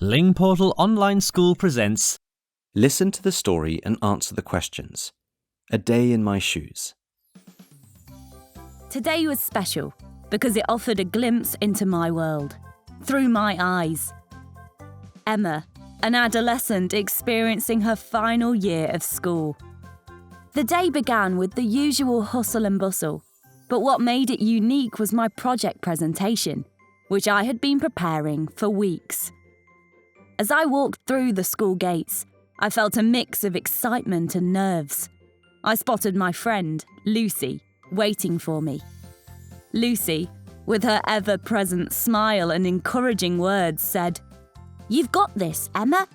Lingportal Online School presents Listen to the story and answer the questions. A Day in My Shoes. Today was special because it offered a glimpse into my world, through my eyes. Emma, an adolescent experiencing her final year of school. The day began with the usual hustle and bustle, but what made it unique was my project presentation, which I had been preparing for weeks. As I walked through the school gates, I felt a mix of excitement and nerves. I spotted my friend, Lucy, waiting for me. Lucy, with her ever-present smile and encouraging words, said, "You've got this, Emma.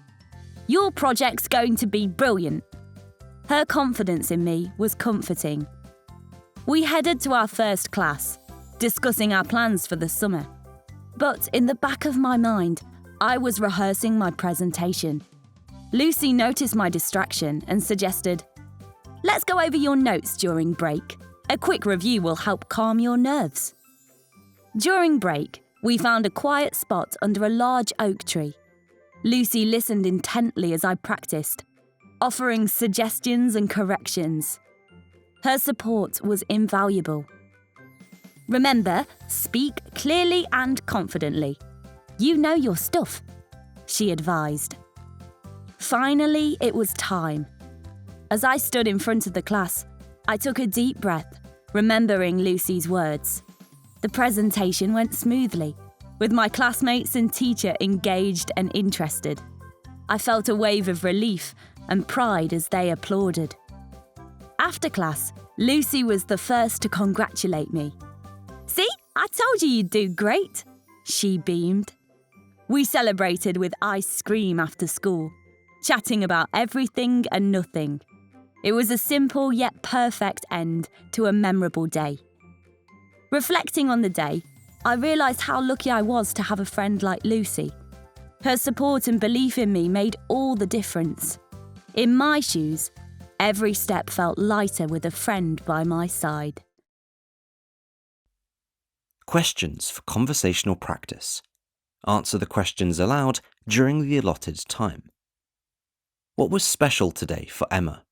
Your project's going to be brilliant." Her confidence in me was comforting. We headed to our first class, discussing our plans for the summer. But in the back of my mind, I was rehearsing my presentation. Lucy noticed my distraction and suggested, "Let's go over your notes during break. A quick review will help calm your nerves." During break, we found a quiet spot under a large oak tree. Lucy listened intently as I practiced, offering suggestions and corrections. Her support was invaluable. "Remember, speak clearly and confidently. You know your stuff," she advised. Finally, it was time. As I stood in front of the class, I took a deep breath, remembering Lucy's words. The presentation went smoothly, with my classmates and teacher engaged and interested. I felt a wave of relief and pride as they applauded. After class, Lucy was the first to congratulate me. "See, I told you you'd do great," she beamed. We celebrated with ice cream after school, chatting about everything and nothing. It was a simple yet perfect end to a memorable day. Reflecting on the day, I realised how lucky I was to have a friend like Lucy. Her support and belief in me made all the difference. In my shoes, every step felt lighter with a friend by my side. Questions for conversational practice. Answer the questions aloud during the allotted time. What was special today for Emma?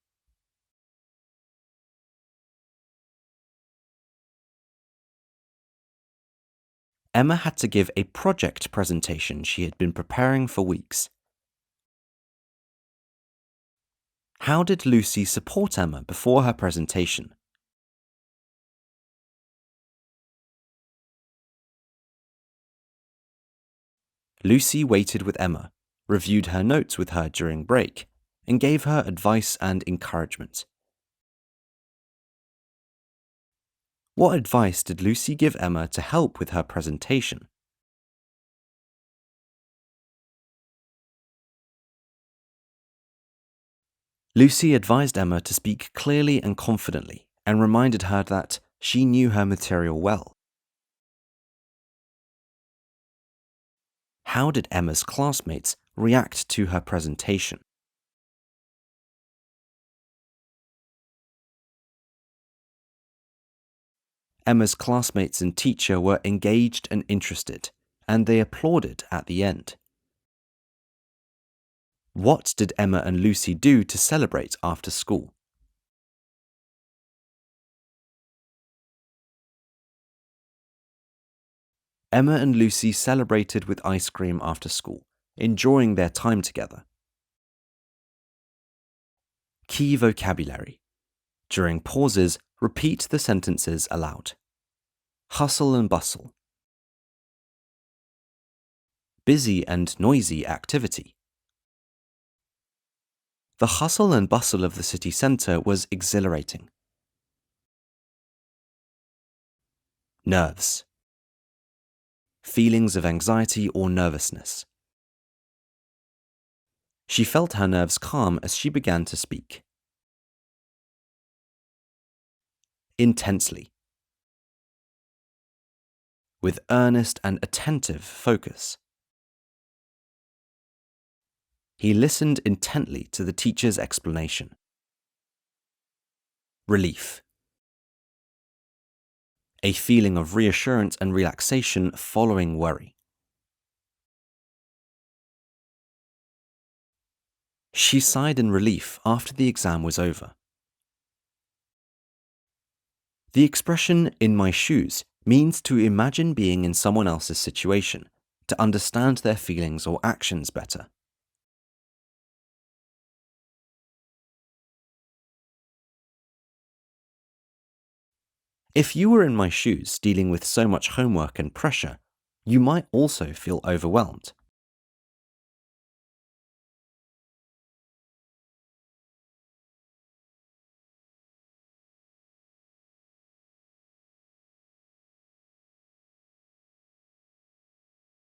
Emma had to give a project presentation she had been preparing for weeks. How did Lucy support Emma before her presentation? Lucy waited with Emma, reviewed her notes with her during break, and gave her advice and encouragement. What advice did Lucy give Emma to help with her presentation? Lucy advised Emma to speak clearly and confidently and reminded her that she knew her material well. How did Emma's classmates react to her presentation? Emma's classmates and teacher were engaged and interested, and they applauded at the end. What did Emma and Lucy do to celebrate after school? Emma and Lucy celebrated with ice cream after school, enjoying their time together. Key vocabulary. During pauses, repeat the sentences aloud. Hustle and bustle. Busy and noisy activity. The hustle and bustle of the city centre was exhilarating. Nerves. Feelings of anxiety or nervousness. She felt her nerves calm as she began to speak. Intensely. With earnest and attentive focus. He listened intently to the teacher's explanation. Relief. A feeling of reassurance and relaxation following worry. She sighed in relief after the exam was over. The expression "in my shoes" means to imagine being in someone else's situation, to understand their feelings or actions better. If you were in my shoes dealing with so much homework and pressure, you might also feel overwhelmed.